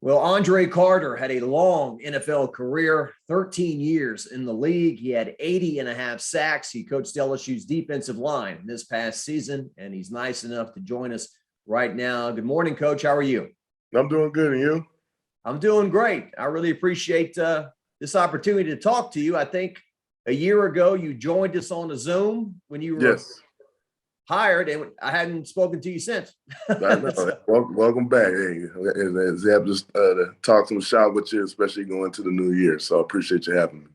Well, Andre Carter had a long NFL career, 13 years in the league. He had 80 and a half sacks. He coached LSU's defensive line this past season, and he's nice enough to join us right now. Good morning, Coach. How are you? I'm doing good, and you? I'm doing great. I really appreciate this opportunity to talk to you. I think a year ago you joined us on a Zoom when you were hired, and I hadn't spoken to you since. Welcome back. Hey, Zeb just talk some shop with you, especially going to the new year. So I appreciate you having me.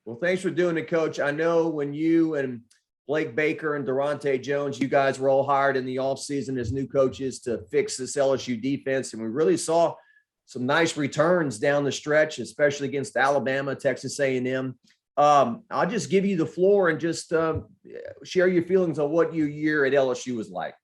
Well, thanks for doing it, Coach. I know when you and Blake Baker and Dante Jones, you guys were all hired in the offseason as new coaches to fix this LSU defense, and we really saw some nice returns down the stretch, especially against Alabama, Texas A&M. I'll just give you the floor and just share your feelings on what your year at LSU was like.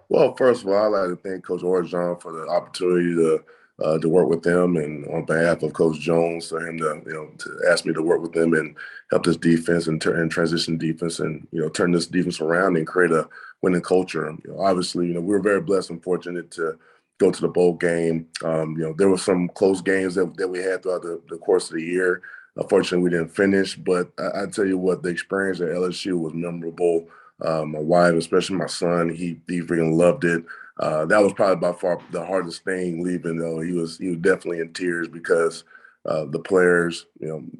Well, first of all, I'd like to thank Coach Armstrong for the opportunity to work with them, and on behalf of Coach Jones, for him to ask me to work with them and help this defense and transition defense and turn this defense around and create a winning culture. Obviously, we're very blessed and fortunate to go to the bowl game. There were some close games that we had throughout the course of the year. Unfortunately, we didn't finish, but I tell you what, the experience at LSU was memorable. My wife, especially my son, he freaking loved it. That was probably by far the hardest thing leaving, though. He was definitely in tears because the players, when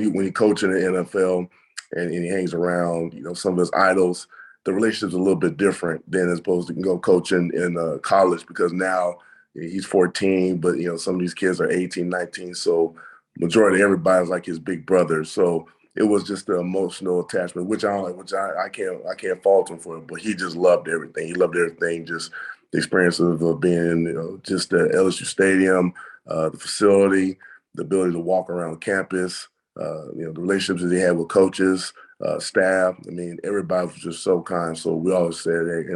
you coach in the NFL and he hangs around, some of his idols, the relationship's a little bit different than as opposed to go coaching in college, because now he's 14, but some of these kids are 18, 19, so majority of everybody's like his big brother. So it was just the emotional attachment, which I can't fault him for it, but he just loved everything. He loved everything, just the experience of being, just the LSU stadium, the facility, the ability to walk around campus, the relationships that he had with coaches, staff. I mean, everybody was just so kind. So we always said, hey,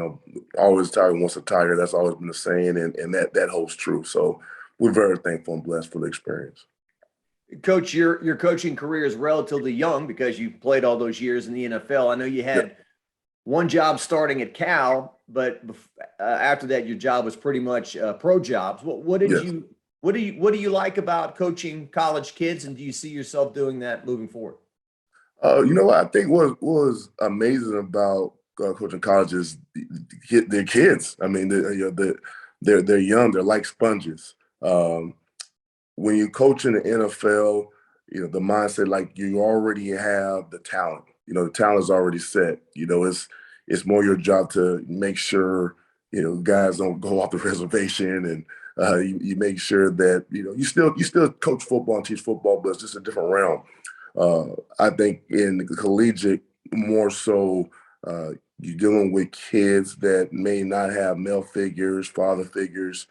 always a tiger wants a tiger. That's always been the saying, and that holds true. So we're very thankful and blessed for the experience. Coach, your coaching career is relatively young because you played all those years in the NFL. I know you had one job starting at Cal, but after that, your job was pretty much pro jobs. What do you like about coaching college kids, and do you see yourself doing that moving forward? What I think was amazing about coaching college is their kids. I mean, they're young. They're like sponges. When you coach in the NFL, the mindset, like, you already have the talent. The talent is already set. It's more your job to make sure guys don't go off the reservation, and you make sure that you still coach football and teach football, but it's just a different realm. I think in the collegiate, more so, you're dealing with kids that may not have male figures, father figures.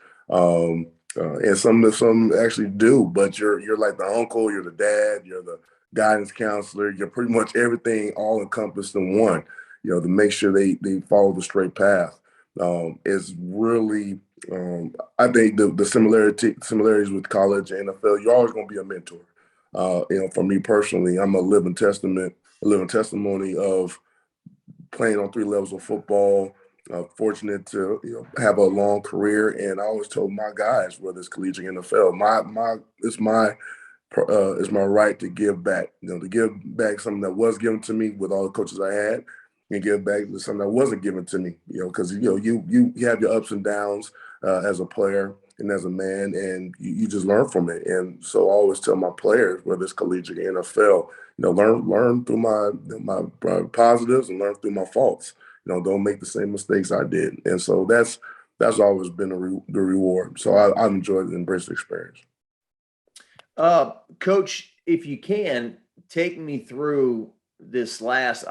And some actually do, but you're like the uncle, you're the dad, you're the guidance counselor, you're pretty much everything all encompassed in one, to make sure they follow the straight path. Is really, I think the similarities with college and NFL, you're always going to be a mentor. For me personally, I'm a living testimony of playing on 3 levels of football. Fortunate to have a long career, and I always told my guys, whether it's collegiate or NFL, it's my right to give back. To give back something that was given to me with all the coaches I had, and give back to something that wasn't given to me. Because you have your ups and downs as a player and as a man, and you just learn from it. And so I always tell my players, whether it's collegiate or NFL, learn through my positives and learn through my faults. Don't make the same mistakes I did. And so that's always been the reward. So I've enjoyed and embraced the experience. Coach, if you can, take me through this last,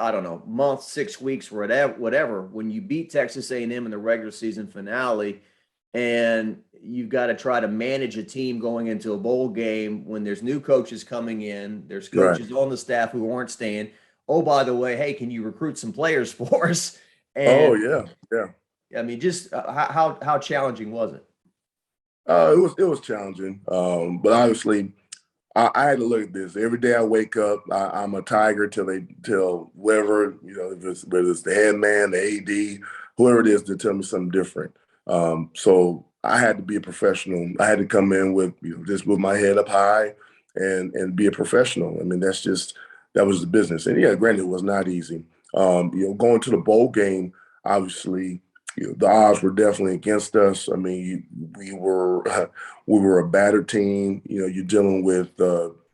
month, 6 weeks, whatever, when you beat Texas A&M in the regular season finale, and you've got to try to manage a team going into a bowl game when there's new coaches coming in, there's coaches on the staff who aren't staying. Oh, by the way, hey, can you recruit some players for us? And, yeah. I mean, just how challenging was it? It was challenging, but obviously, I had to look at this. Every day I wake up, I'm a tiger till whoever, whether it's the head man, the AD, whoever it is, to tell me something different. So I had to be a professional. I had to come in with, just with my head up high and be a professional. I mean, that was the business. And yeah, granted, it was not easy. Going to the bowl game, obviously, the odds were definitely against us. I mean, we were we were a battered team. You're dealing with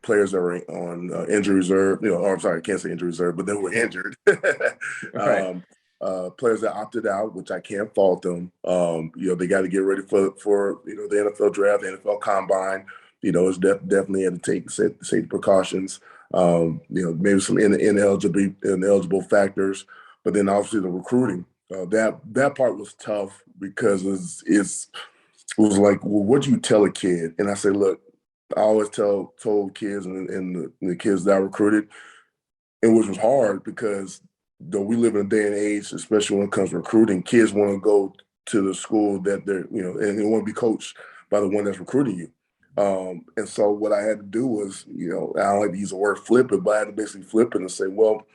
players that were on injury reserve. Or I'm sorry, I can't say injury reserve, but they were injured. Right. Players that opted out, which I can't fault them. They got to get ready for the NFL draft, the NFL combine. It's definitely had to take safety precautions. Maybe some ineligible factors, but then obviously the recruiting. That part was tough because it was like, well, what do you tell a kid? And I say, look, I always told kids and the kids that I recruited, and which was hard because though we live in a day and age, especially when it comes to recruiting, kids want to go to the school that they're, and they want to be coached by the one that's recruiting you. And so what I had to do was, I don't like to use the word flip it, but I had to basically flip it and say, well,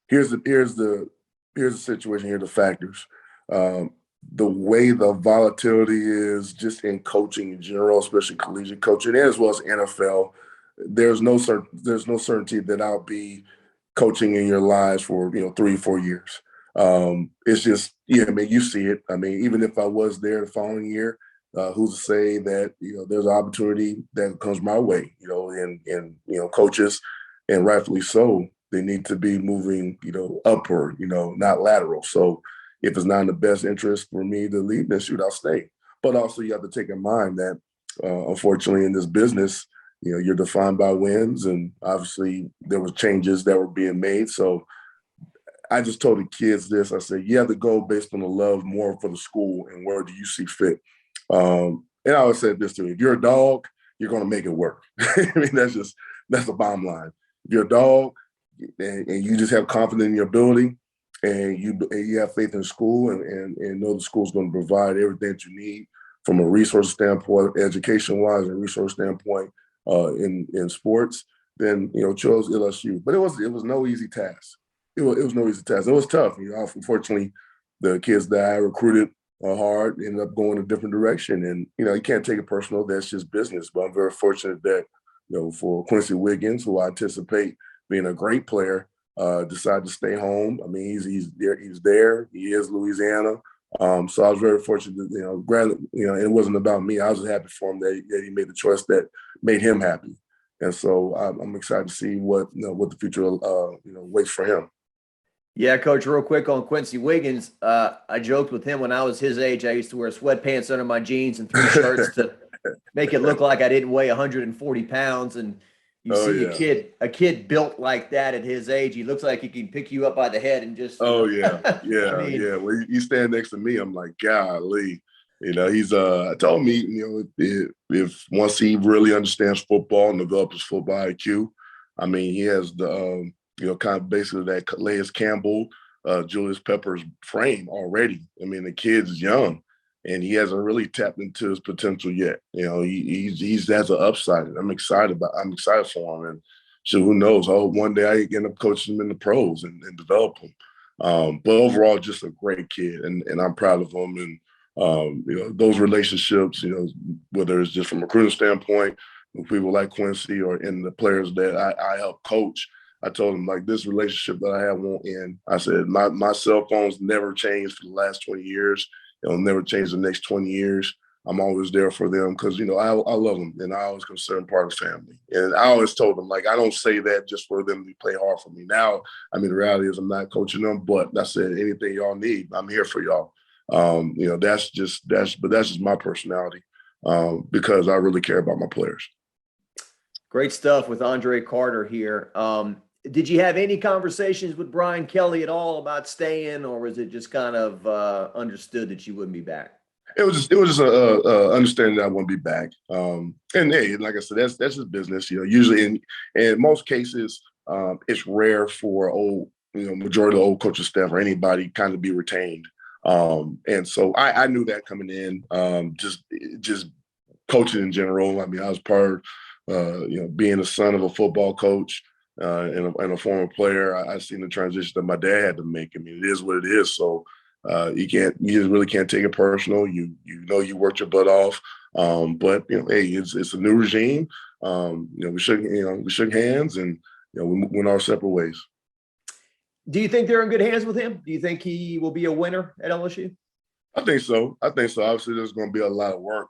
here's the situation, here are the factors. Um, the way the volatility is just in coaching in general, especially collegiate coaching, and as well as NFL, there's no certainty that I'll be coaching in your lives for 3 or 4 years. It's just, yeah, I mean, you see it. I mean, even if I was there the following year, who's to say that there's an opportunity that comes my way? And coaches, and rightfully so, they need to be moving upward, not lateral. So if it's not in the best interest for me to leave, then shoot, I'll stay. But also you have to take in mind that unfortunately in this business, you're defined by wins, and obviously there was changes that were being made. So I just told the kids this. I said, you have to go based on the love more for the school and where do you see fit. And I always said this to me: if you're a dog, you're going to make it work. I mean, that's the bottom line. If you're a dog and you just have confidence in your ability, and you have faith in school and know the school's going to provide everything that you need from a resource standpoint, education wise, and resource standpoint in sports, then chose LSU. But it was no easy task. It was no easy task. It was tough. Unfortunately, the kids that I recruited hard ended up going a different direction, and you can't take it personal. That's just business. But I'm very fortunate that for Quincy Wiggins, who I anticipate being a great player, decided to stay home. I mean, he's there. He's there. He is Louisiana. So I was very fortunate that, granted, it wasn't about me. I was just happy for him that he made the choice that made him happy. And so I'm excited to see what the future waits for him. Yeah, Coach, real quick on Quincy Wiggins. I joked with him when I was his age. I used to wear sweatpants under my jeans and 3 shirts to make it look like I didn't weigh 140 pounds. And you see a kid built like that at his age, he looks like he can pick you up by the head and just. Oh yeah, yeah, I mean, yeah. Well, you stand next to me, I'm like, golly. He's told me, if once he really understands football and develops his football IQ, I mean, he has the kind of basically that Calais Campbell, Julius Peppers frame already. I mean, the kid's young, and he hasn't really tapped into his potential yet. He's has an upside. I'm excited for him, and so who knows? I hope one day I end up coaching him in the pros and develop him. But overall, just a great kid, and I'm proud of him. And those relationships, whether it's just from a recruiting standpoint, with people like Quincy or in the players that I help coach, I told him, like, this relationship that I have won't end. I said, my cell phone's never changed for the last 20 years. It'll never change the next 20 years. I'm always there for them because, I love them, and I always consider them part of the family. And I always told them, like, I don't say that just for them to play hard for me. Now, I mean, the reality is I'm not coaching them, but I said, anything y'all need, I'm here for y'all. That's just my personality because I really care about my players. great stuff with Andre Carter here. Did you have any conversations with Brian Kelly at all about staying, or was it just kind of understood that you wouldn't be back? It was just a understanding that I wouldn't be back. And hey, like I said, that's just business. Usually in most cases, it's rare for majority of the old coaching staff or anybody kind of be retained. And so I knew that coming in, just coaching in general. I mean, I was part of, being the son of a football coach and a former player. I seen the transition that my dad had to make. I mean, it is what it is. So You just really can't take it personal. You know you worked your butt off, but hey, it's a new regime. We shook hands, and we went our separate ways. Do you think they're in good hands with him? Do you think he will be a winner at LSU? I think so. Obviously, there's going to be a lot of work.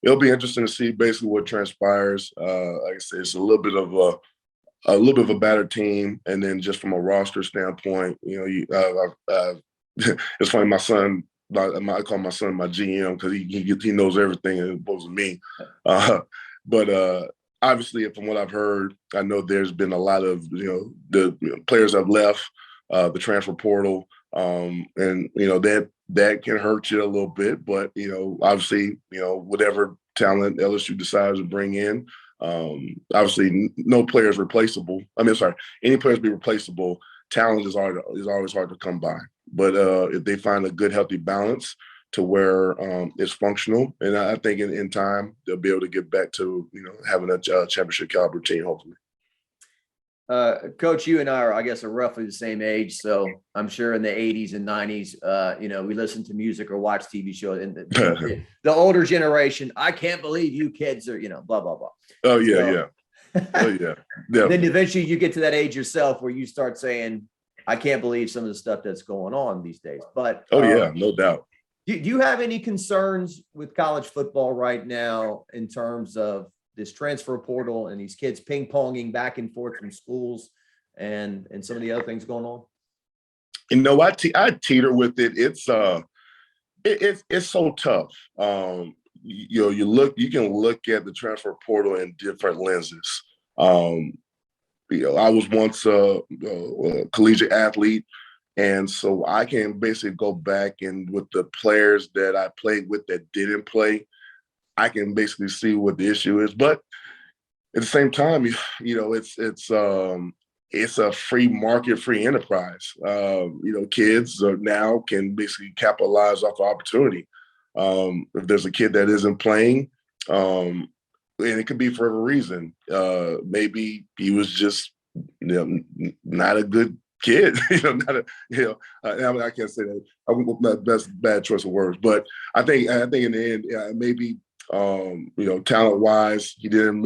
It'll be interesting to see basically what transpires. Like I said, it's a little bit of a better team, and then just from a roster standpoint, it's funny. My son, I call my son my GM because he knows everything as opposed to me. But obviously, from what I've heard, I know there's been a lot of the players have left the transfer portal, and that can hurt you a little bit. But obviously, whatever talent LSU decides to bring in, obviously no player is replaceable. Any players be replaceable. Talent is always hard to come by. But if they find a good, healthy balance to where it's functional, and I think in time they'll be able to get back to having a championship caliber team, hopefully. Coach, you and I are roughly the same age, so I'm sure in the 80s and 90s, we listened to music or watch TV shows. And the older generation, I can't believe you kids are, blah blah blah. Oh yeah, yeah. Oh yeah. Then eventually you get to that age yourself where you start saying, I can't believe some of the stuff that's going on these days. But yeah, no doubt. Do you have any concerns with college football right now in terms of this transfer portal and these kids ping-ponging back and forth from schools and some of the other things going on? I teeter with it. It's so tough. You can look at the transfer portal in different lenses. I was once a collegiate athlete, and so I can basically go back and with the players that I played with that didn't play, I can basically see what the issue is. But at the same time, it's a free market, free enterprise. Kids now can basically capitalize off the opportunity. If there's a kid that isn't playing, and it could be for a reason. Maybe he was just, not a good kid. I can't say that. That's a bad choice of words. But I think in the end, maybe talent-wise, he didn't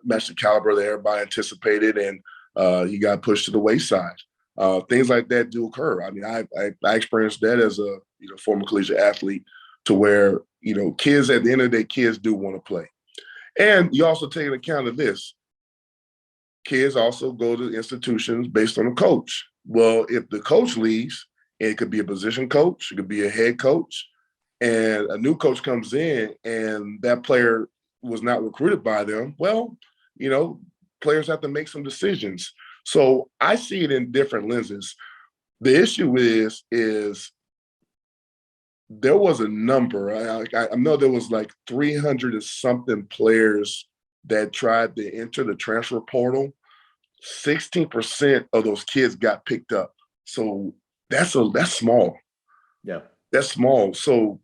match the caliber that everybody anticipated, and he got pushed to the wayside. Things like that do occur. I experienced that as a former collegiate athlete, to where kids at the end of the day, kids do want to play. And you also take account of this. Kids also go to institutions based on a coach. Well, if the coach leaves, and it could be a position coach, it could be a head coach, and a new coach comes in and that player was not recruited by them, well, players have to make some decisions. So I see it in different lenses. The issue is there was a number. I know there was like 300 and something players that tried to enter the transfer portal. 16% of those kids got picked up. So that's small. Yeah, that's small. So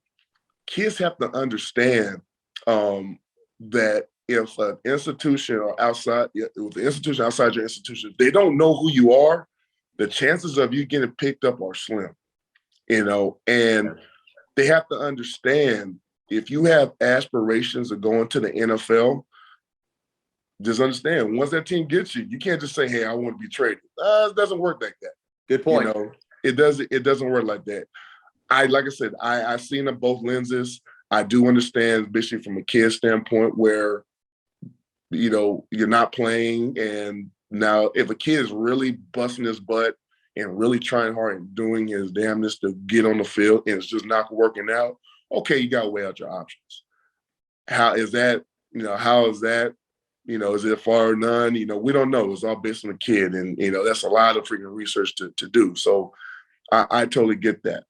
kids have to understand that if an institution or outside your institution, they don't know who you are, the chances of you getting picked up are slim. And they have to understand, if you have aspirations of going to the NFL, just understand, once that team gets you, you can't just say, hey, I want to be traded. It doesn't work like that. Good point. It doesn't work like that. Like I said, I've seen it both lenses. I do understand, especially from a kid standpoint, where you're not playing, and now if a kid is really busting his butt and really trying hard and doing his damnedest to get on the field and it's just not working out, okay, you got to weigh out your options. How is that? Is it far or none? We don't know. It's all based on the kid, and that's a lot of freaking research to do. So I totally get that.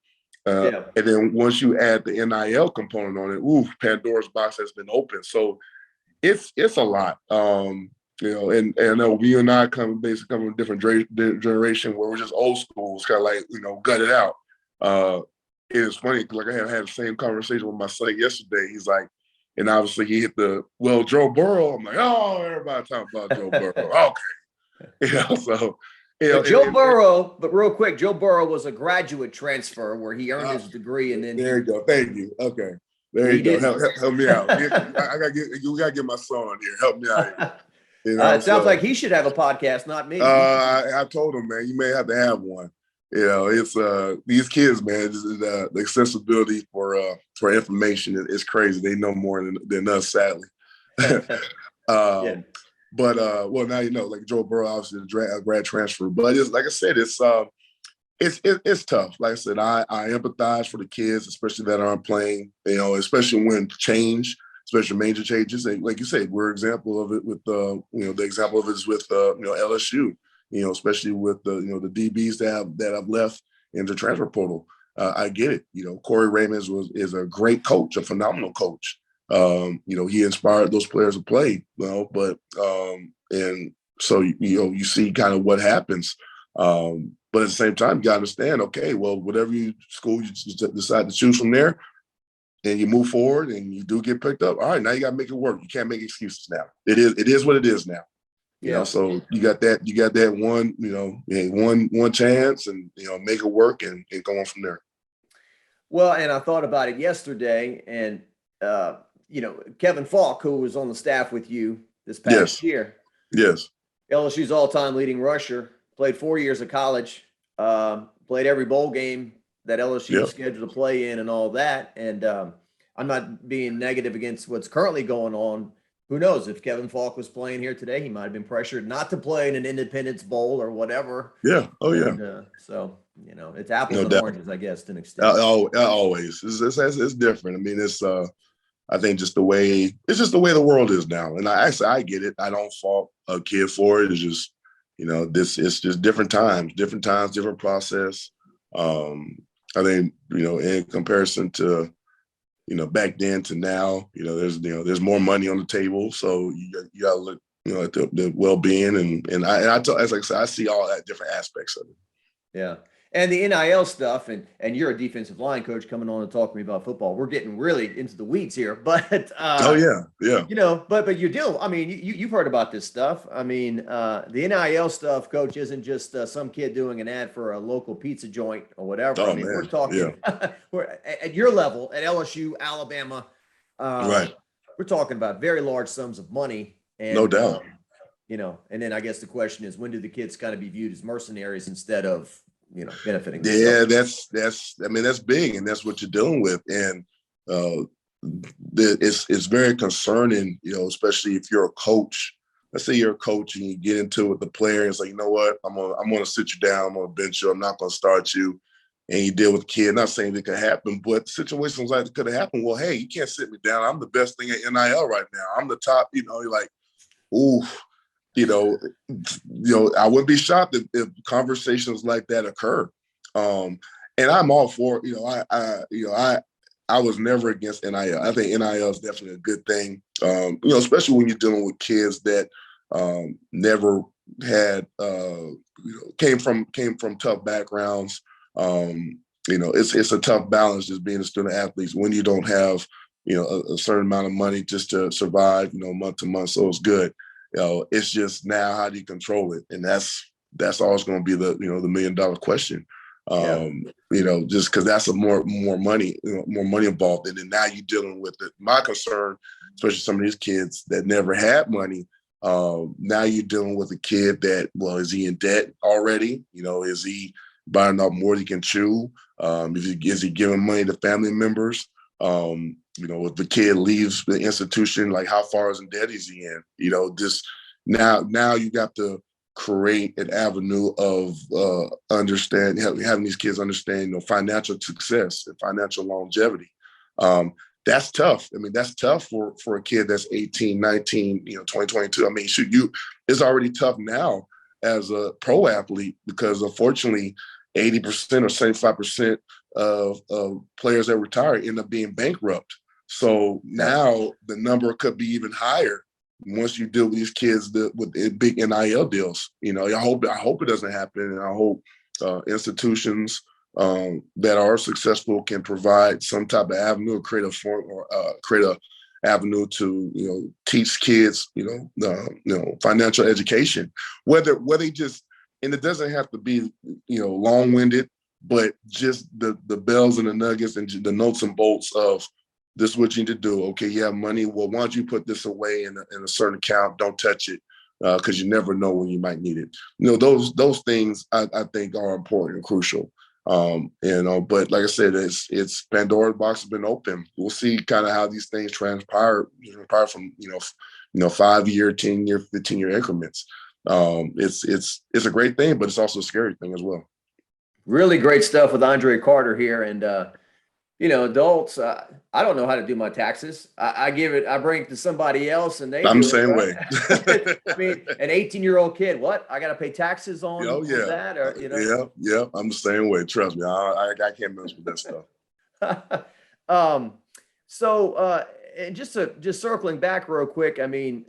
And then once you add the NIL component on it, Pandora's box has been open. So it's a lot. And I know we and I come from a different generation where we're just old school. It's kind of like, gut it out. It's funny, like I had the same conversation with my son yesterday. He's like, and obviously he hit Joe Burrow. I'm like, oh, everybody talking about Joe Burrow. Okay. So But Joe Burrow, but real quick, Joe Burrow was a graduate transfer where he earned his degree, and then there you go. Thank you. Okay, there you go. Help me out. You gotta get my son on here. Help me out here. You know, it sounds like he should have a podcast, not me. I told him, man, you may have to have one. You know, it's these kids, man. The accessibility for information is crazy. They know more than us, sadly. Yeah. But well, now you know, like Joe Burrow, obviously a grad transfer. But it's like I said, it's tough. Like I said, I empathize for the kids, especially that aren't playing. You know, especially when especially major changes. And like you said, we're an example of it with you know, the example of it is with you know, LSU. You know, especially with the, you know, the DBs that have left in the transfer portal. I get it. You know, Corey Raymond is a great coach, a phenomenal coach. You know, he inspired those players to play. You know, but and so you know, you see kind of what happens. But at the same time, you got to understand. Okay, well, whatever school you decide to choose from there, and you move forward, and you do get picked up. All right, now you got to make it work. You can't make excuses now. It is what it is now. You know, so you got that one, you know, one chance, and, you know, make it work and go on from there. Well, and I thought about it yesterday, and you know, Kevin Faulk, who was on the staff with you this past year. Yes. LSU's all-time leading rusher, played 4 years of college, played every bowl game that LSU was scheduled to play in and all that. And I'm not being negative against what's currently going on. Who knows, if Kevin Faulk was playing here today, he might have been pressured not to play in an Independence Bowl or whatever. Yeah. Oh, and, yeah. So, you know, it's apples and oranges, I guess, to an extent. Always. It's different. I mean, it's I think it's just the way the world is now. And I get it. I don't fault a kid for it. It's just, you know, it's just different times, different process. I think, you know, in comparison to, you know, back then to now, you know, there's more money on the table. So you got to look, you know, at the well-being and as like I said, I see all that different aspects of it. Yeah. And the NIL stuff, and you're a defensive line coach coming on to talk to me about football. We're getting really into the weeds here, but oh yeah, you know, but you do. I mean, you've heard about this stuff. I mean, the NIL stuff, coach, isn't just some kid doing an ad for a local pizza joint or whatever. Oh, I mean, man. we're talking we're at your level at LSU, Alabama. Right. We're talking about very large sums of money, and No doubt. You know, and then I guess the question is, when do the kids kind of be viewed as mercenaries instead of, you know, benefiting themselves? Yeah, I mean, that's big, and that's what you're dealing with. And it's very concerning, you know, especially if you're a coach. Let's say you're a coach and you get into it with the player. It's like, you know what, I'm gonna sit you down, I'm gonna bench you, I'm not gonna start you. And you deal with the kid. Not saying it could happen, but situations like that could have happened. Well, hey, you can't sit me down. I'm the best thing at NIL right now. I'm the top, you know, you're like, ooh. You know, I wouldn't be shocked if conversations like that occur. And I'm all for, you know, I was never against NIL. I think NIL is definitely a good thing. You know, especially when you're dealing with kids that never had, you know, came from tough backgrounds. You know, it's a tough balance just being a student athlete when you don't have, you know, a certain amount of money just to survive, you know, month to month. So it's good. You know, it's just now how do you control it, and that's always going to be the, you know, the $1 million question. You know, just because that's more money, you know, more money involved, and then now you're dealing with it. My concern, especially some of these kids that never had money, now you're dealing with a kid that, well, is he in debt already? You know, is he buying up more than he can chew? Is he giving money to family members? You know, if the kid leaves the institution, like how far is in debt is he in? You know, just now you got to create an avenue of having these kids understand, you know, financial success and financial longevity. That's tough. I mean, that's tough for a kid that's 18, 19, you know, 2022. I mean, it's already tough now as a pro athlete because unfortunately 80% or 75% of players that retire end up being bankrupt. So now the number could be even higher once you deal with these kids with big NIL deals. You know, I hope it doesn't happen, and I hope institutions that are successful can provide some type of avenue, or create a avenue to, you know, teach kids, you know, financial education, whether just and it doesn't have to be, long-winded, but just the bells and the nuggets and the nuts and bolts of this is what you need to do. Okay, you have money. Well, why don't you put this away in a certain account? Don't touch it because you never know when you might need it. Those things I think are important and crucial. But like I said, it's Pandora's box has been open. We'll see kind of how these things transpire from 5-year, 10-year, 15-year increments. It's a great thing, but it's also a scary thing as well. Really great stuff with Andre Carter here. And, adults, I don't know how to do my taxes. I bring it to somebody else and they I'm do the same it, way. right? I mean, an 18-year-old kid, what? I got to pay taxes on, Oh, yeah. on that? Or, Yeah. I'm the same way. Trust me. I can't mess with that stuff. And just circling back real quick, I mean,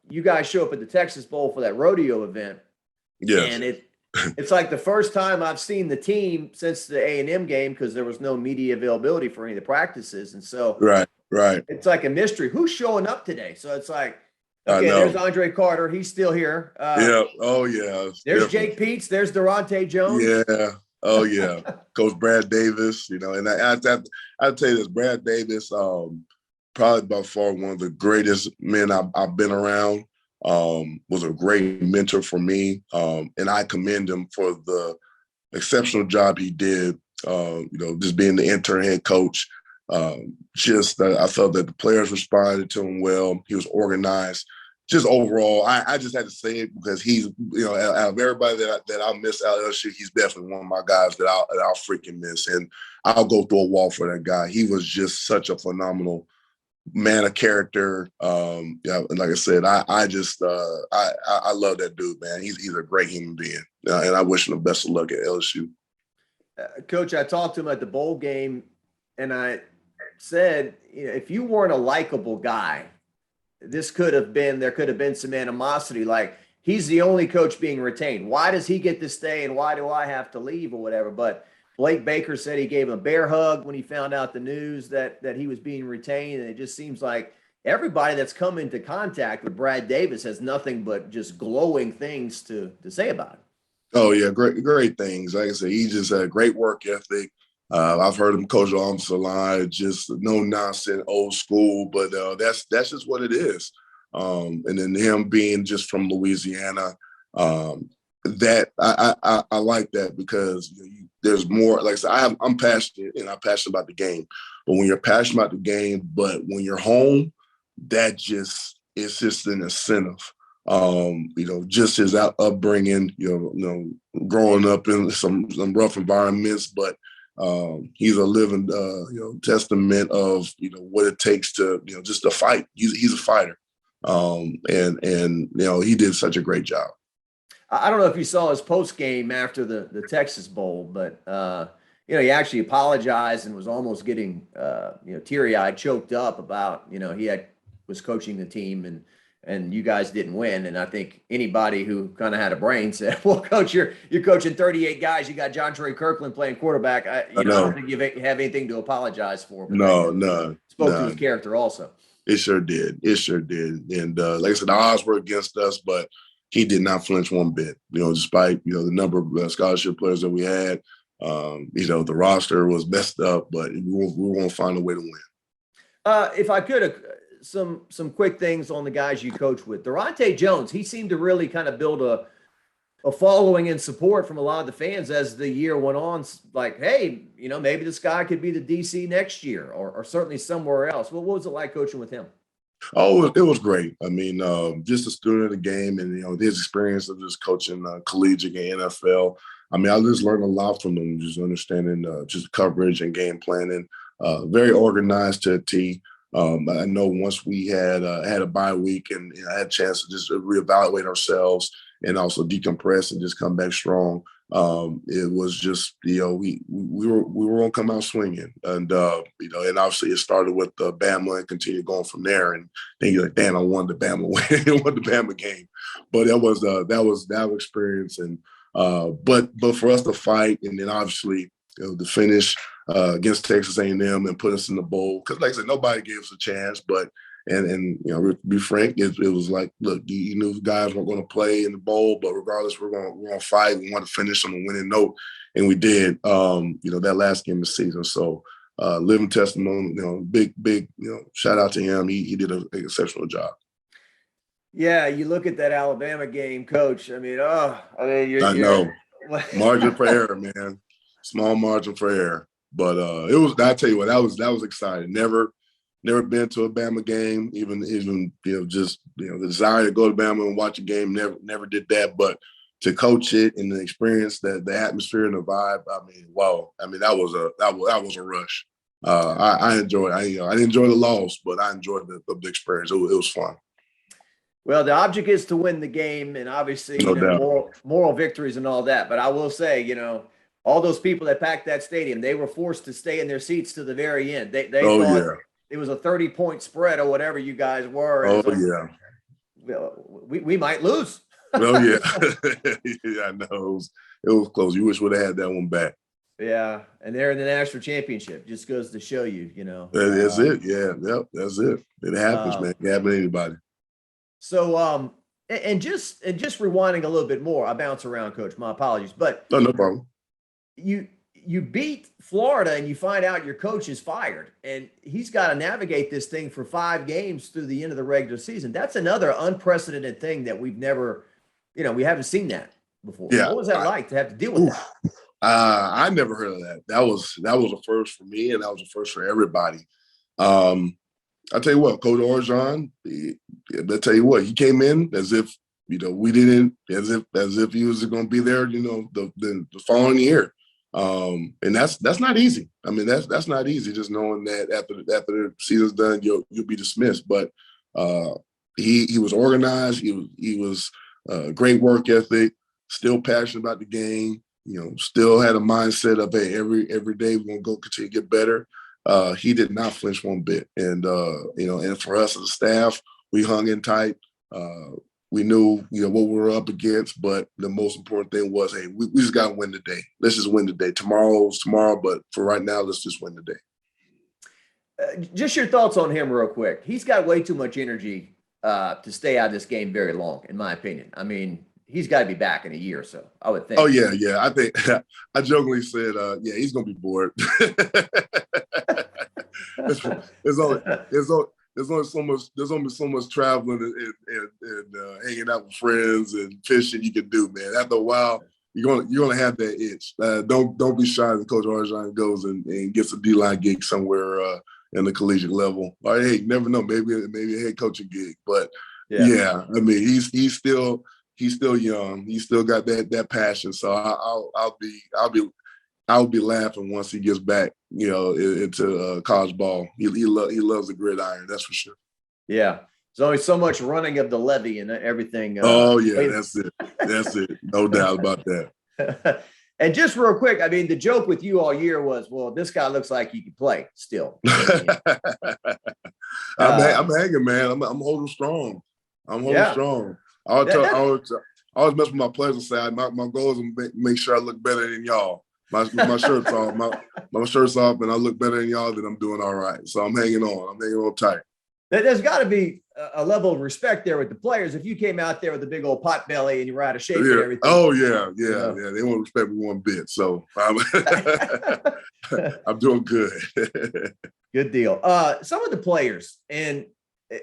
you guys show up at the Texas Bowl for that rodeo event. Yes. And it's like the first time I've seen the team since the A&M game because there was no media availability for any of the practices. And so right. It's like a mystery. Who's showing up today? So it's like, I okay, know. there's Andre Carter. He's still here. Yeah. Oh, yeah. There's Jake Peets. There's Dante Jones. Yeah. Oh, yeah. Coach Brad Davis, and I'll tell you this, Brad Davis, probably by far one of the greatest men I've been around. Was a great mentor for me. And I commend him for the exceptional job he did, just being the intern head coach. I felt that the players responded to him well. He was organized. Just overall, I just had to say it because he's, out of everybody that I miss out of LSU, he's definitely one of my guys that I'll freaking miss. And I'll go through a wall for that guy. He was just such a phenomenal man of character. And like I said, I love that dude, man. He's a great human being, and I wish him the best of luck at LSU. Coach, I talked to him at the bowl game, and I said, if you weren't a likable guy, there could have been some animosity. Like, he's the only coach being retained. Why does he get to stay, and why do I have to leave or whatever? But Blake Baker said he gave him a bear hug when he found out the news that he was being retained. And it just seems like everybody that's come into contact with Brad Davis has nothing but just glowing things to say about him. Oh, yeah, great things. Like I said, he just had a great work ethic. I've heard him coach on the line, just no nonsense, old school, but that's just what it is. And then him being just from Louisiana, that I like that because there's more. Like I said, I'm passionate, and I'm passionate about the game. But when you're passionate about the game, but when you're home, it's just an incentive. Just his upbringing, growing up in some rough environments, but he's a living, testament of, what it takes to, just to fight. He's a fighter. And he did such a great job. I don't know if you saw his post game after the Texas Bowl, but he actually apologized and was almost getting teary-eyed, choked up about he was coaching the team and you guys didn't win. And I think anybody who kind of had a brain said, "Well, coach, you're coaching 38 guys. You got John Trey Kirkland playing quarterback. I don't think you have anything to apologize for." But no. Spoke to his character also. It sure did. And like I said, the odds were against us, but he did not flinch one bit, despite, the number of scholarship players that we had. The roster was messed up, but we were going to find a way to win. If I could, some quick things on the guys you coach with. Dante Jones, he seemed to really kind of build a following and support from a lot of the fans as the year went on. Like, hey, maybe this guy could be the DC next year or certainly somewhere else. Well, what was it like coaching with him? Oh, it was great. I mean, just a student of the game and, his experience of just coaching collegiate and NFL. I mean, I just learned a lot from him, just understanding just coverage and game planning, very organized to a T. I know once we had a bye week and I had a chance to just reevaluate ourselves and also decompress and just come back strong. It was just, we were going to come out swinging, and and obviously it started with Bama and continued going from there. And then you're like, damn, I won the Bama win, won the Bama game, but that was experience. And but for us to fight and then obviously the finish against Texas A&M and put us in the bowl, because like I said, nobody gave us a chance, but And to be frank, it was like, look, you knew guys weren't going to play in the bowl, but regardless, we're going to fight. We want to finish on a winning note, and we did. That last game of the season. So living testimony. Big shout out to him. He did an exceptional job. Yeah, you look at that Alabama game, Coach. I mean, I know. Margin for error, man. Small margin for error. But it was. I tell you what, that was exciting. Never been to a Bama game. Even just the desire to go to Bama and watch a game. Never did that. But to coach it and the experience, the atmosphere and the vibe. I mean, wow. I mean, that was a rush. I enjoyed. I didn't enjoy the loss, but I enjoyed the experience. It was fun. Well, the object is to win the game, and obviously, No doubt. moral victories and all that. But I will say, all those people that packed that stadium, they were forced to stay in their seats to the very end. They thought it was a 30-point spread or whatever you guys were. We might lose. Oh yeah, yeah, I know. It was close. You wish would have had that one back. Yeah, and they're in the national championship. Just goes to show you, That's it. Yeah, yep, that's it. It happens, man. It can happen to anybody. So, and just rewinding a little bit more, I bounce around, Coach. My apologies, but no problem. You beat Florida and you find out your coach is fired, and he's got to navigate this thing for 5 games through the end of the regular season. That's another unprecedented thing that we've never, we haven't seen that before. Yeah. What was that like to have to deal with that? I never heard of that. That was a first for me, and that was a first for everybody. I tell you what, Coach Orgeron, I tell you what, he came in as if we didn't, as if he was going to be there, the following year, and that's not easy. I mean, that's not easy. Just knowing that after the season's done, you'll be dismissed. But he was organized. He was great work ethic. Still passionate about the game. Still had a mindset of, hey, every day we're gonna go continue to get better. He did not flinch one bit. And, and for us as a staff, we hung in tight. We knew, what we were up against, but the most important thing was, hey, we just got to win today. Let's just win today. Tomorrow's tomorrow, but for right now, let's just win today. Just your thoughts on him real quick. He's got way too much energy to stay out of this game very long, in my opinion. I mean, he's got to be back in a year or so, I would think. Oh, yeah. I think I jokingly said, he's going to be bored. There's only so much traveling and hanging out with friends and fishing you can do, man. After a while, you're gonna have that itch. Don't be shy when Coach Armstrong goes and gets a D-line gig somewhere in the collegiate level. Or, hey, you never know, maybe a head coaching gig. But yeah, I mean, he's still young. He's still got that passion. So I'll be laughing once he gets back, into college ball. He loves the gridiron, that's for sure. Yeah, there's always so much running of the levee and everything. That's it. That's it. No doubt about that. And just real quick, I mean, the joke with you all year was, well, this guy looks like he can play still. I'm hanging, man. I'm holding strong. Strong. I always mess with my players and say my goal is to make sure I look better than y'all. My shirt's off. My shirt's off, and I look better than y'all. Then I'm doing all right. So I'm hanging on. I'm hanging on tight. There's got to be a level of respect there with the players. If you came out there with a big old pot belly and you were out of shape and everything. Oh yeah. They won't respect me one bit. So I'm doing good. Good deal. Some of the players, and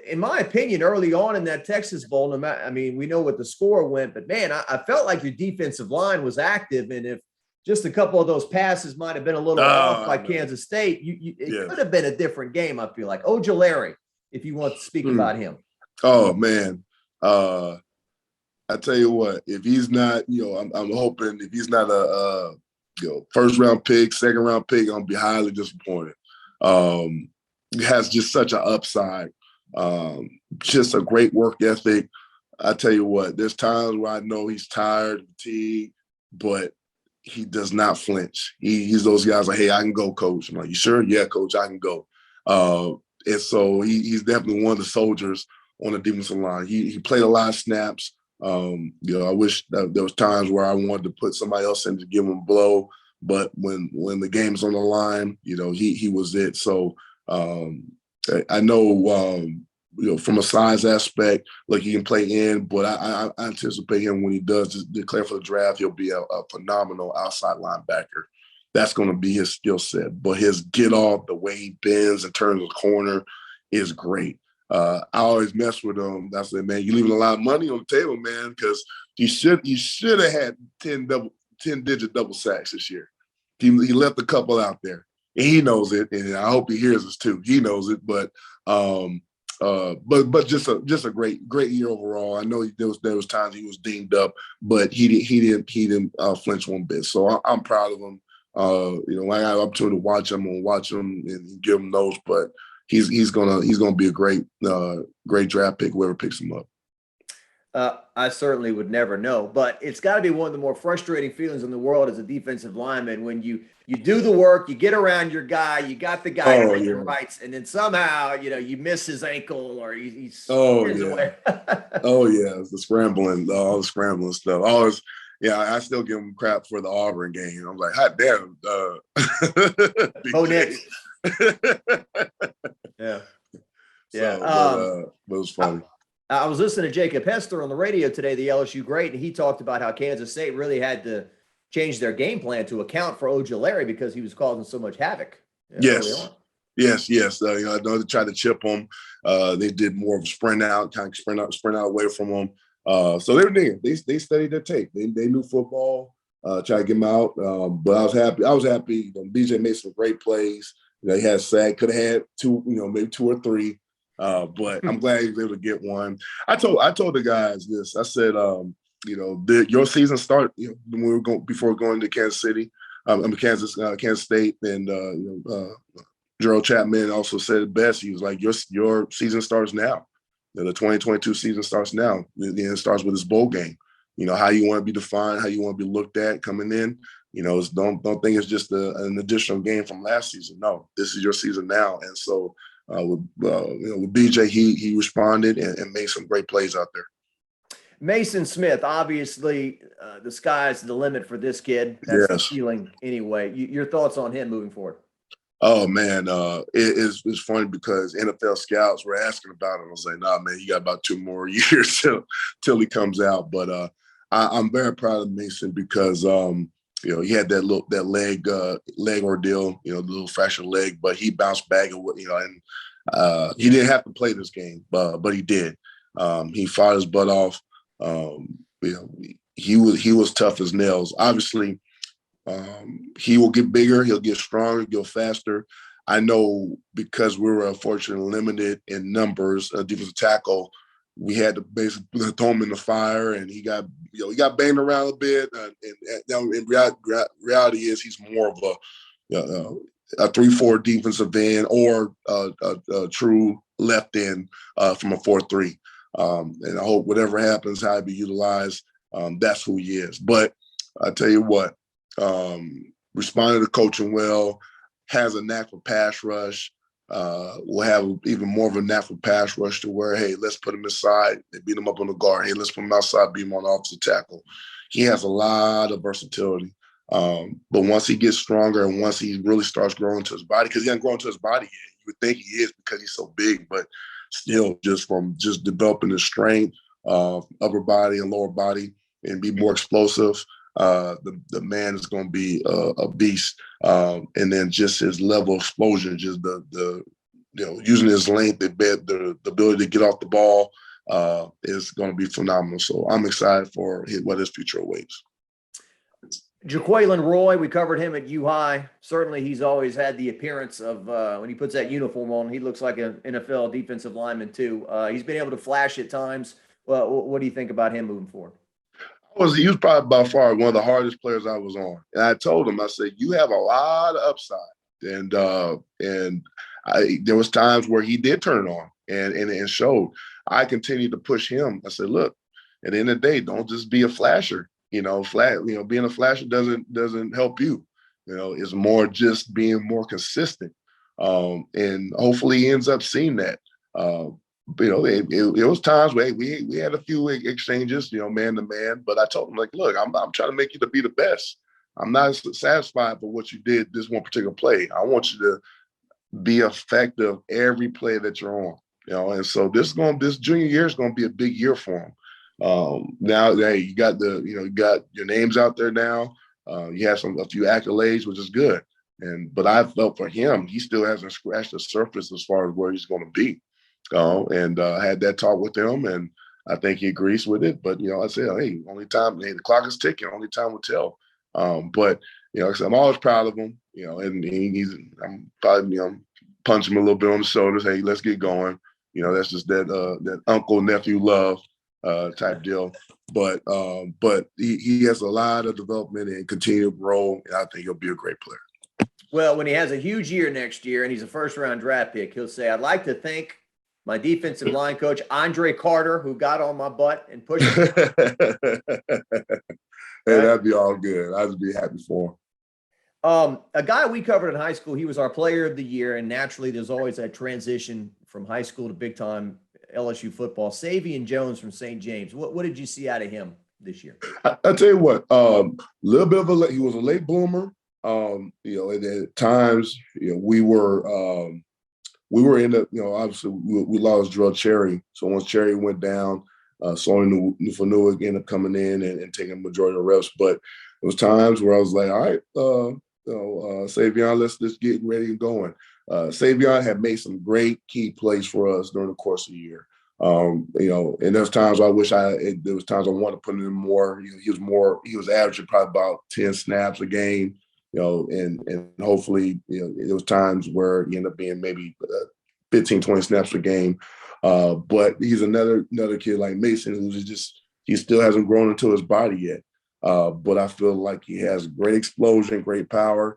in my opinion, early on in that Texas Bowl, we know what the score went, but man, I felt like your defensive line was active, and if just a couple of those passes might have been a little off by Kansas State, it could have been a different game. I feel like Ojulari, if you want to speak about him. Oh man, I tell you what, if he's not, I'm hoping if he's not a first round pick, second round pick, I'm gonna be highly disappointed. He has just such an upside, just a great work ethic. I tell you what, there's times where I know he's tired, fatigued, but he does not flinch. He's those guys like, hey, I can go, coach. I'm like, you sure? Yeah, coach, I can go. And so he's definitely one of the soldiers on the defensive line. He played a lot of snaps. I wish that there was times where I wanted to put somebody else in to give him a blow, but when the game's on the line, he was it. So I know from a size aspect, like he can play in, but I anticipate him when he does just declare for the draft, he'll be a phenomenal outside linebacker. That's going to be his skill set. But his get off, the way he bends and turns the corner is great. I always mess with him. I said, man, you're leaving a lot of money on the table, man, because you should have had 10-digit double sacks this year. He left a couple out there. And he knows it, and I hope he hears us too. He knows it, but just a great year overall. I know there was times he was dinged up, but he didn't flinch one bit. So I'm proud of him. When I have an opportunity to watch him, I'm gonna watch him and give him those. But he's gonna be a great draft pick whoever picks him up. I certainly would never know, but it's got to be one of the more frustrating feelings in the world as a defensive lineman when you do the work, you get around your guy, you got the guy making rights, and then somehow you miss his ankle or he's away. Oh yeah, the scrambling, all the scrambling stuff. Always, I still give him crap for the Auburn game. I'm like, hot damn, Bo Nix. Yeah. But it was funny. I was listening to Jacob Hester on the radio today, the LSU great, and he talked about how Kansas State really had to change their game plan to account for Ojulari because he was causing so much havoc. Yes. I know they tried to chip him. They did more of a sprint out away from him. So they were there. They studied their tape. They knew football. Tried to get him out. But I was happy. BJ made some great plays. He had sack. Could have had two, maybe two or three. But I'm glad he was able to get one. I told the guys this. I said, your season started when we were before going to Kansas City. Kansas State, and Gerald Chapman also said it best. He was like, your season starts now. The 2022 season starts now. It starts with this bowl game. How you want to be defined, how you want to be looked at coming in. Don't think it's just an additional game from last season. No, this is your season now, and so. With BJ, he responded and made some great plays out there. Mason Smith, obviously, the sky's the limit for this kid. That's the feeling anyway. Your thoughts on him moving forward? Oh man, it's funny because NFL scouts were asking about him. I was like, nah, man, you got about 2 more years till he comes out. But I'm very proud of Mason because he had that leg ordeal, the little fractured leg, but he bounced back, and he didn't have to play this game, but he did. He fought his butt off. He was tough as nails. Obviously, he will get bigger, he'll get stronger, he'll go faster. I know because we were unfortunately limited in numbers, defensive tackle. We had to basically throw him in the fire, and he got banged around a bit. And in reality is he's more of a 3-4 defensive end or a true left end from a 4-3. And I hope whatever happens, how he be utilized, that's who he is. But I tell you what, responded to coaching well, has a knack for pass rush. We'll have even more of a natural pass rush to where, hey, let's put him inside and beat him up on the guard. Hey, let's put him outside, beat him on the offensive tackle. He has a lot of versatility. But once he gets stronger and once he really starts growing to his body, because he hasn't grown to his body yet. You would think he is because he's so big, but still just from developing his strength, upper body and lower body, and be more explosive. The man is going to be a beast, and then just his level of explosion, just the using his length, the ability to get off the ball is going to be phenomenal. So I'm excited for what his future awaits. Jaquelin Roy, we covered him at U-High. Certainly, he's always had the appearance of when he puts that uniform on, he looks like an NFL defensive lineman too. He's been able to flash at times. Well, what do you think about him moving forward? He was probably by far one of the hardest players I was on. And I told him, I said, you have a lot of upside. And there was times where he did turn it on and showed. I continued to push him. I said, look, at the end of the day, don't just be a flasher. Being a flasher doesn't help you. It's more just being more consistent. And hopefully he ends up seeing that. It was times where we had a few exchanges, man to man. But I told him, like, look, I'm trying to make you to be the best. I'm not satisfied for what you did this one particular play. I want you to be effective every play that you're on. And so this junior year is going to be a big year for him. Now, hey, you got your names out there now. You have a few accolades, which is good. But I felt for him, he still hasn't scratched the surface as far as where he's going to be. I had that talk with him, and I think he agrees with it. But I said, hey, the clock is ticking. Only time will tell. But like I said, I'm always proud of him. I'm probably punch him a little bit on the shoulders. Hey, let's get going. That's just that uncle nephew love type deal. But he has a lot of development and continue to grow, and I think he'll be a great player. Well, when he has a huge year next year and he's a first-round draft pick, he'll say, I'd like to thank my defensive line coach, Andre Carter, who got on my butt and pushed me. Hey, that'd be all good. I'd be happy for him. A guy we covered in high school, he was our player of the year, and naturally there's always that transition from high school to big-time LSU football. Savion Jones from St. James. What did you see out of him this year? I'll tell you what, little bit of he was a late bloomer. At times, we were in the, obviously we lost Drew Cherry. So once Cherry went down, Soren Nufanua ended up coming in and taking the majority of the reps. But there was times where I was like, all right, Savion, let's get ready and going. Savion had made some great key plays for us during the course of the year. And there's times there was times I wanted to put him in more. He was averaging probably about 10 snaps a game. And hopefully, there was times where he ended up being maybe 15, 20 snaps a game. But he's another kid like Mason who's he still hasn't grown into his body yet. But I feel like he has great explosion, great power.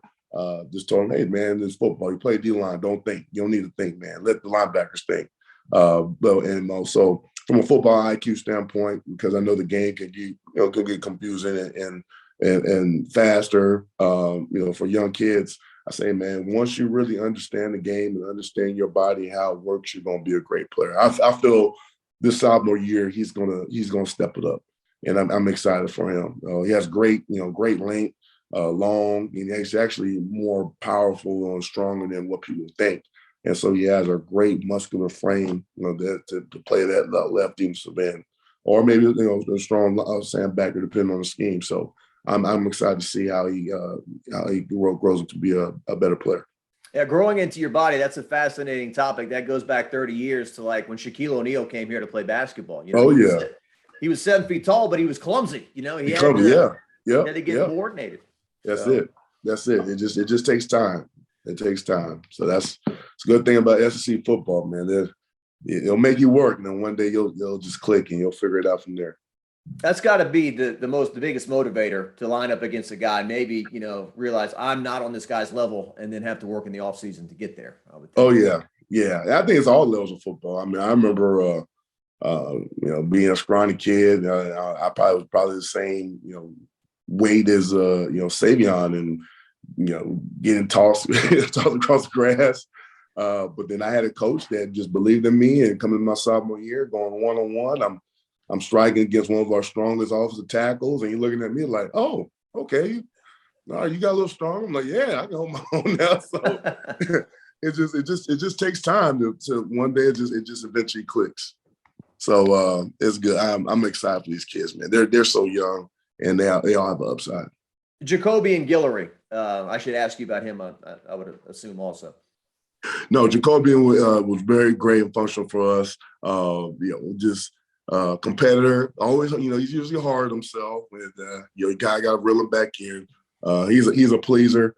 Just told him, hey, man, this football. You play D-line. Don't think. You don't need to think, man. Let the linebackers think. And also from a football IQ standpoint, because I know the game could get confusing and faster, for young kids. I say, man, once you really understand the game and understand your body, how it works, you're going to be a great player. I feel this sophomore year he's gonna step it up, and I'm excited for him. He has great length, long, and he's actually more powerful and stronger than what people think. And so he has a great muscular frame, to play that left defensive end, or maybe a strong sandbacker, depending on the scheme. So I'm excited to see how he grows into be a better player. Yeah, growing into your body, that's a fascinating topic. That goes back 30 years to like when Shaquille O'Neal came here to play basketball. He was 7 feet tall, but he was clumsy. He had to get coordinated. That's it. It just takes time. It takes time. So it's a good thing about SEC football, man. It'll make you work, and then one day you'll just click and you'll figure it out from there. That's got to be the biggest motivator to line up against a guy. Maybe realize I'm not on this guy's level, and then have to work in the offseason to get there. I would think. Oh yeah. I think it's all levels of football. I mean, I remember being a scrawny kid. I was probably the same weight as Savion, and getting tossed across the grass. But then I had a coach that just believed in me, and coming in my sophomore year, going one-on-one, I'm striking against one of our strongest offensive tackles, and you're looking at me like, oh, okay, all right, you got a little strong. I'm like, yeah, I can hold my own now. So it just takes time to one day it just eventually clicks. So it's good. I'm excited for these kids, man. They're so young, and they all have an upside. Jacobian Guillory. I should ask you about him. I would assume also. No, Jacobian was very great and functional for us. Competitor. Always, he's usually hard on himself. And guy got to reel him back in. He's a pleaser.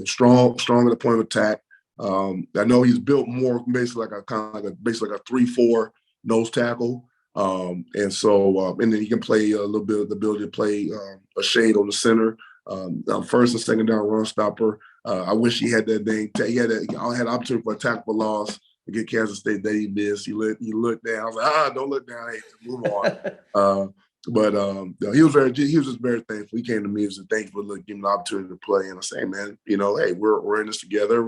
Strong at the point of attack. I know he's built more basically like a 3-4 nose tackle. And then he can play a little bit of the ability to play a shade on the center. First and second down run stopper. I wish he had that thing. I had opportunity for a tackle for loss against Kansas State that he missed. He looked down. I was like, don't look down. Hey, move on. But he was just very thankful. He came to me and said, "Thank you for giving the opportunity to play." And I say, "Man, hey, we're in this together.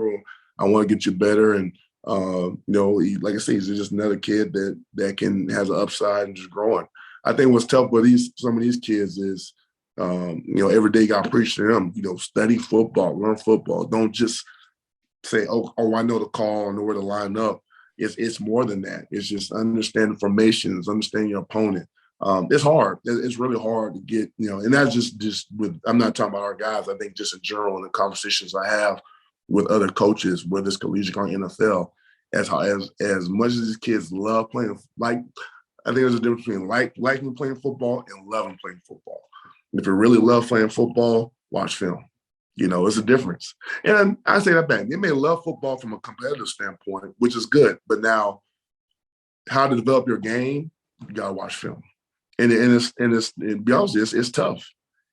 I want to get you better." And like I say, he's just another kid that has an upside and just growing. I think what's tough with some of these kids is, every day you got to preach to them. Study football, learn football. Don't just say, "Oh, I know the call, I know where to line up." it's more than that. It's just understanding formations, understanding your opponent. It's hard. It's really hard to get, and that's just with, I'm not talking about our guys. I think just in general in the conversations I have with other coaches, whether it's collegiate or NFL, as much as these kids love playing, like, I think there's a difference between liking playing football and loving playing football. If you really love playing football, watch film. It's a difference. And I say that back. They may love football from a competitive standpoint, which is good. But now, how to develop your game, you gotta watch film. And be honest, it's tough.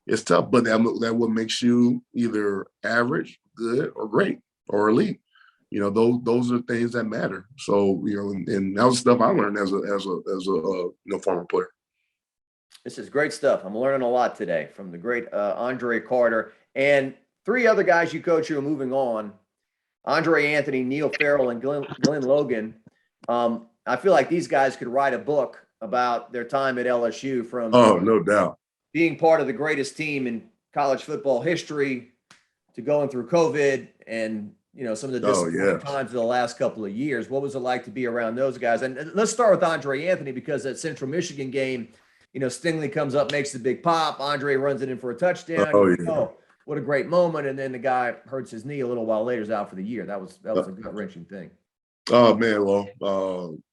It's tough, but that what makes you either average, good, or great, or elite. Those are things that matter. So, and that was stuff I learned as a former player. This is great stuff. I'm learning a lot today from the great Andre Carter and three other guys you coach who are moving on: Andre Anthony, Neil Farrell, and Glenn Logan. I feel like these guys could write a book about their time at LSU, from no doubt being part of the greatest team in college football history to going through COVID and some of the disappointing times of the last couple of years. What was it like to be around those guys? And let's start with Andre Anthony, because that Central Michigan game, Stingley comes up, makes the big pop. Andre runs it in for a touchdown. Oh, what a great moment. And then the guy hurts his knee a little while later, is out for the year. That was a gut-wrenching thing. Oh, man. Well,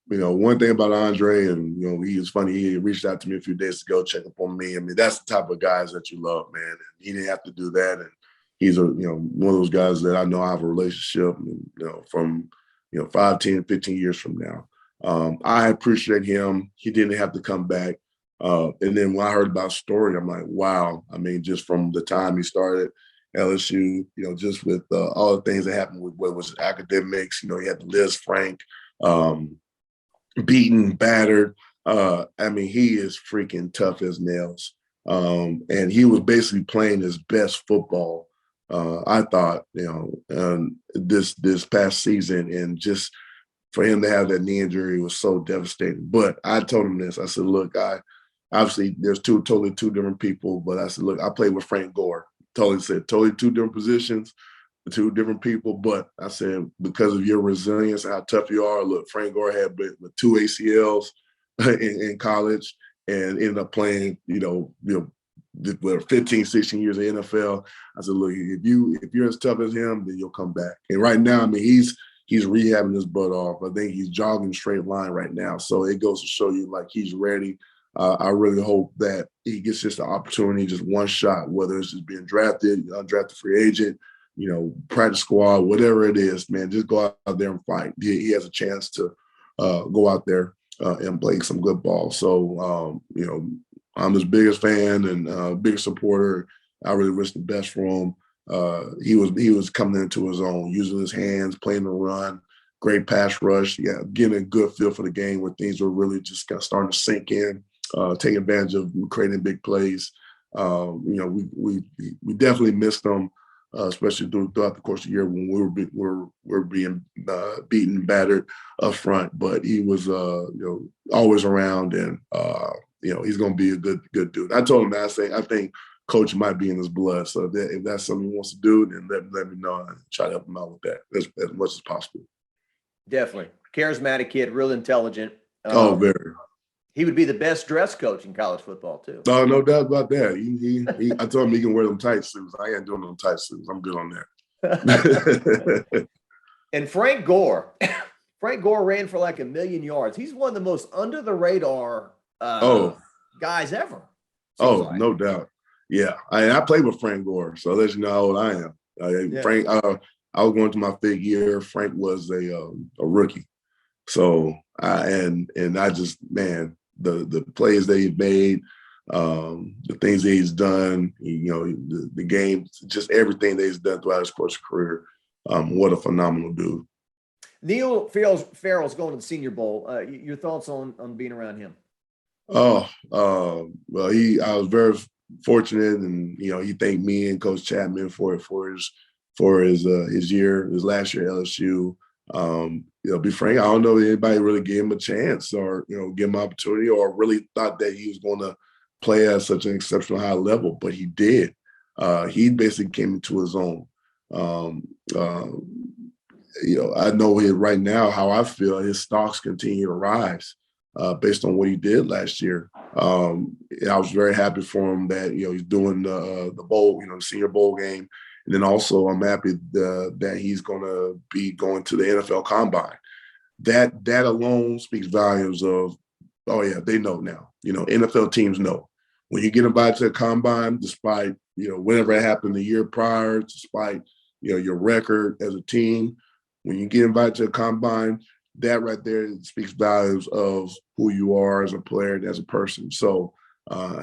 one thing about Andre, and, he was funny. He reached out to me a few days ago, check up on me. I mean, that's the type of guys that you love, man. And he didn't have to do that. And he's one of those guys that I know I have a relationship, from, 5, 10, 15 years from now. I appreciate him. He didn't have to come back. And then when I heard about his story, I'm like, wow. I mean, just from the time he started LSU, just with all the things that happened with what was academics, he had the Liz Frank, beaten, battered. I mean, he is freaking tough as nails. And he was basically playing his best football, I thought, this past season. And just for him to have that knee injury was so devastating. But I told him this. I said, look, obviously there's totally two different people, but I said, look, I played with Frank Gore. Totally two different positions, two different people. But I said, because of your resilience and how tough you are, look, Frank Gore had with 2 ACLs in college and ended up playing, 15, 16 years in NFL. I said, look, if you're as tough as him, then you'll come back. And right now, I mean, he's rehabbing his butt off. I think he's jogging a straight line right now. So it goes to show you, like, he's ready. I really hope that he gets just an opportunity, just one shot, whether it's just being drafted, undrafted free agent, practice squad, whatever it is, man, just go out there and fight. He has a chance to go out there and play some good ball. So, I'm his biggest fan and biggest supporter. I really wish the best for him. He was coming into his own, using his hands, playing the run, great pass rush. Yeah, getting a good feel for the game where things were really just kind of starting to sink in, taking advantage of creating big plays. We definitely missed him, especially throughout the course of the year when we were being beaten, battered up front. But he was, always around, and he's going to be a good dude. I told him that I think coach might be in his blood. So if that's something he wants to do, then let me know and try to help him out with that as much as possible. Definitely. Charismatic kid, real intelligent. Very. He would be the best dress coach in college football, too. Oh, no doubt about that. I told him he can wear them tight suits. I ain't doing them tight suits. I'm good on that. And Frank Gore. Frank Gore ran for like 1 million yards. He's one of the most under-the-radar guys ever. No doubt. Yeah. I played with Frank Gore, so let you know how old I am. Frank, I was going to my fifth year. Frank was a rookie. So, I just, man, the plays that he made, the things that he's done, the game, just everything that he's done throughout his coaching career. What a phenomenal dude. Neil Farrell's going to the Senior Bowl. Your thoughts on being around him? Well, I was very fortunate, and he thanked me and Coach Chapman for his last year at LSU. Be frank, I don't know if anybody really gave him a chance or give him an opportunity or really thought that he was going to play at such an exceptional high level, but he did. He basically came into his own. I know right now how I feel. His stocks continue to rise based on what he did last year. I was very happy for him that he's doing the bowl, the Senior Bowl game, and then also I'm happy that he's going to be going to the NFL Combine. That alone speaks volumes of, oh yeah, they know now. NFL teams know when you get invited to the Combine, despite whatever happened the year prior, despite your record as a team. When you get invited to a combine, that right there speaks values of who you are as a player and as a person. So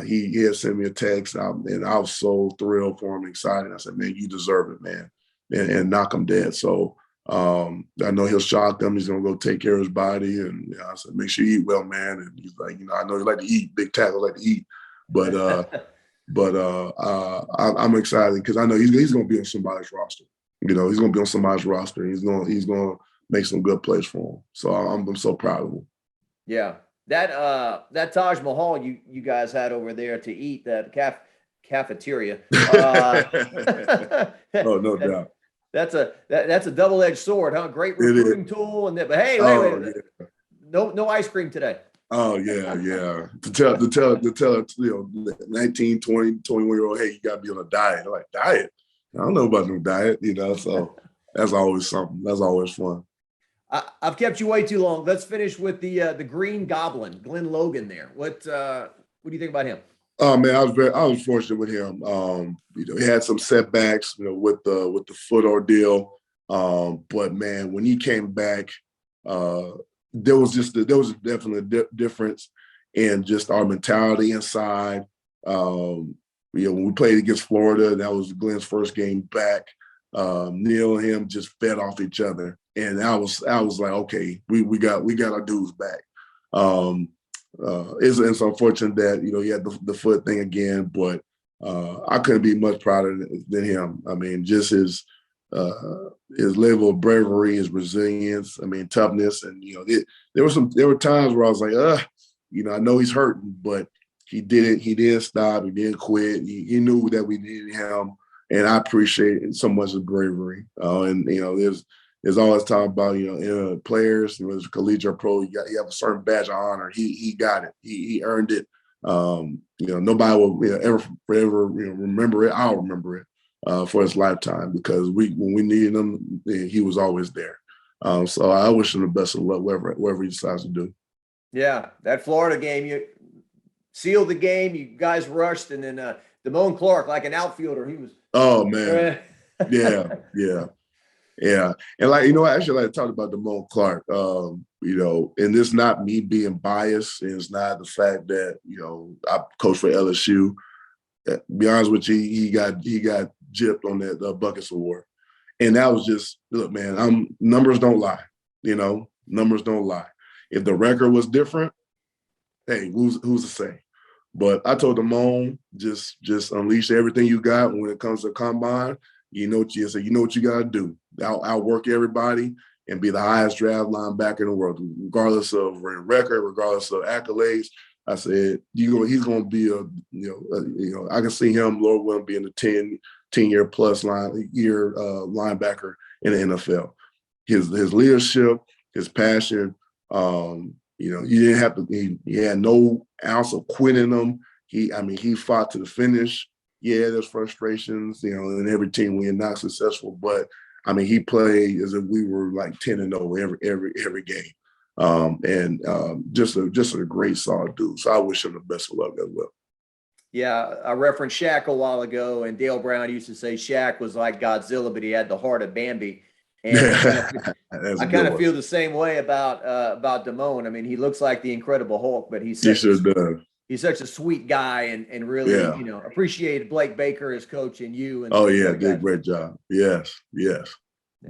he had sent me a text, and I was so thrilled for him, excited. I said, man, you deserve it, man, and knock him dead. So I know he'll shock them. He's going to go take care of his body. And I said, make sure you eat well, man. And he's like, I know you like to eat. Big tackle like to eat. But I'm excited because I know he's going to be on somebody's roster. He's going to be on somebody's roster. He's going to make some good plays for him. So I'm so proud of him. Yeah, that Taj Mahal you guys had over there to eat, that cafeteria. Oh, no doubt. That's a double-edged sword, huh? Great recruiting tool, but hey, wait. Yeah. No ice cream today. Oh yeah. To tell 19, 20, 21-year-old, hey, you gotta be on a diet. I'm like, diet? I don't know about no diet, so that's always something. That's always fun. I've kept you way too long. Let's finish with the Green Goblin, Glenn Logan there. What do you think about him? Oh man, I was fortunate with him. He had some setbacks, with the foot ordeal. But man, when he came back, there was definitely a difference in just our mentality inside. When we played against Florida, that was Glenn's first game back. Neil and him just fed off each other, and I was like, okay, we got our dudes back. It's unfortunate that he had the foot thing again, but I couldn't be much prouder than him. I mean, just his level of bravery, his resilience. I mean, toughness, and there were times where I was like, I know he's hurting, but he didn't. He didn't stop. He didn't quit. He knew that we needed him, and I appreciate so much his bravery. And there's always talk about players, whether it's collegiate or pro, you have a certain badge of honor. He got it. He earned it. Nobody will ever forever remember it. I'll remember it for his lifetime, because when we needed him, he was always there. So I wish him the best of luck wherever he decides to do. Yeah, that Florida game, you sealed the game. You guys rushed, and then Damone Clark, like an outfielder, he was. Oh man, yeah. And I actually like to talk about Damone Clark. And this not me being biased, and it's not the fact that I coach for LSU. To be honest with you, he got gypped on that Buckets Award, and that was just, look, man. Numbers don't lie. Numbers don't lie. If the record was different, hey, who's to say? But I told Damone, just unleash everything you got when it comes to combine. You know what you got to do. I'll work everybody and be the highest draft linebacker in the world, regardless of record, regardless of accolades. I said, he's going to be I can see him, Lord willing, being a 10-year plus linebacker in the NFL. His leadership, his passion, you didn't have to, he had no ounce of quit in him. He fought to the finish. Yeah, there's frustrations, in every team when you're not successful, but he played as if we were like 10-0 every game. Just a great solid dude. So I wish him the best of luck as well. Yeah, I referenced Shaq a while ago, and Dale Brown used to say Shaq was like Godzilla, but he had the heart of Bambi. And I kind of feel the same way about Damone. He looks like the Incredible Hulk, but he's such a sweet guy, and really, appreciated Blake Baker as coach, and you. And did a great job. Yes, did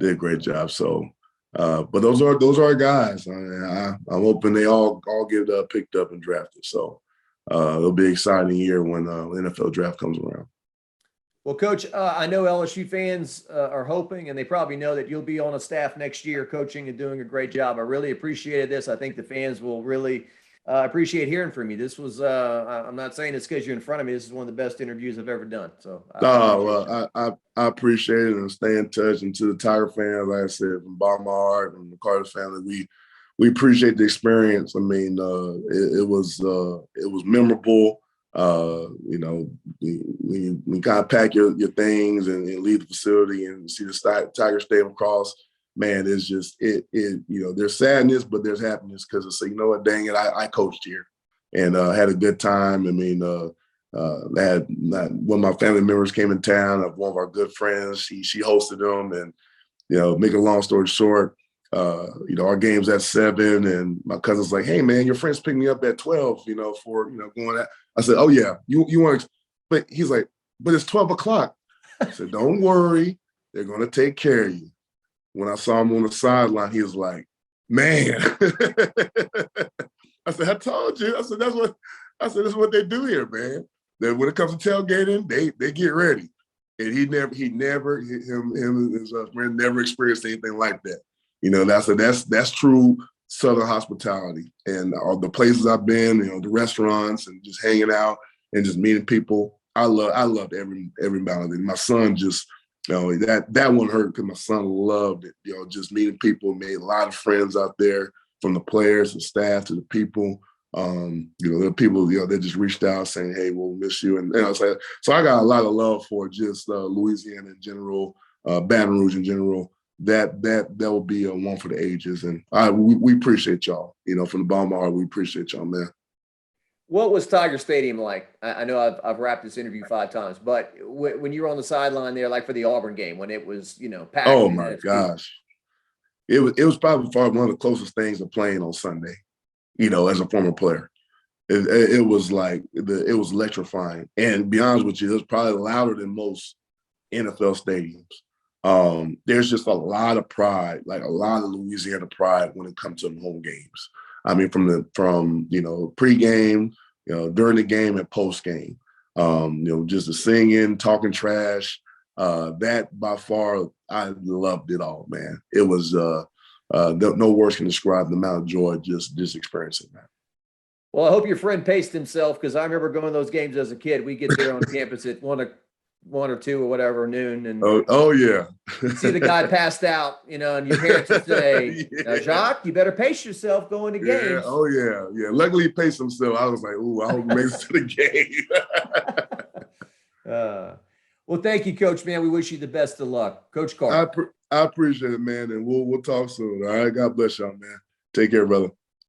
a great job. So, but those are our guys. I'm hoping they all get picked up and drafted. So it'll be an exciting year when the NFL draft comes around. Well, Coach, I know LSU fans are hoping, and they probably know that you'll be on a staff next year coaching and doing a great job. I really appreciated this. I think the fans will really I appreciate hearing from you. This was, I'm not saying it's because you're in front of me. This is one of the best interviews I've ever done. So I Oh, appreciate you. well, I appreciate it and stay in touch. And to the Tiger fans, like I said, from bottom of my heart and the Carter family, we appreciate the experience. I mean, it was memorable. You know, we kind of pack your things and leave the facility and see the Tiger Stadium across. Man, it's just you know, there's sadness, but there's happiness because it's, you know what, dang it, I coached here and had a good time. I mean, had one of my family members came in town. One of our good friends, she hosted them, and you know, make a long story short, you know, our game's at 7, and my cousin's like, "Hey, man, your friends picked me up at 12. You know, for going at." I said, "Oh yeah, you want?" But he's like, "But it's 12 o'clock." I said, "Don't worry, they're gonna take care of you." When I saw him on the sideline, he was like, "Man," I said, "I told you." I said, "That's what they do here, man. That when it comes to tailgating, they get ready." And him and his friend never experienced anything like that. You know, that's true Southern hospitality. And all the places I've been, you know, the restaurants and just hanging out and just meeting people. I loved every amount of it. My son just, you know, that one hurt because my son loved it. You know, just meeting people, made a lot of friends out there, from the players, the staff, to the people. You know, there are people, you know, that just reached out saying, "Hey, we'll miss you." And I was like, so I got a lot of love for just Louisiana in general, Baton Rouge in general. That will be a one for the ages. And we appreciate y'all. You know, from the bottom of our heart, we appreciate y'all, man. What was Tiger Stadium like? I know I've wrapped this interview 5 times, but when you were on the sideline there, like for the Auburn game, when it was, you know, packed Oh in my that field. gosh. It was probably far one of the closest things to playing on Sunday, you know, as a former player. It was like it was electrifying. And to be honest with you, it was probably louder than most NFL stadiums. There's just a lot of pride, like a lot of Louisiana pride when it comes to home games. I mean, from you know, pregame, you know, during the game and post game. You know, just the singing, talking trash. That by far, I loved it all, man. It was no words can describe the amount of joy just experiencing that. Well, I hope your friend paced himself because I remember going to those games as a kid. We get there on campus at 1 or 2 or whatever noon, and Oh yeah. you'd see the guy passed out, you know, and your parents would say, Yeah. "Jacques, you better pace yourself going to Yeah. games." Oh yeah. Yeah. Luckily, he paced himself. I was like, "Ooh, I hope he makes it to the game." uh, well, thank you, Coach. Man, we wish you the best of luck, Coach I Carter. I appreciate it, man, and we'll talk soon. All right. God bless y'all, man. Take care, brother.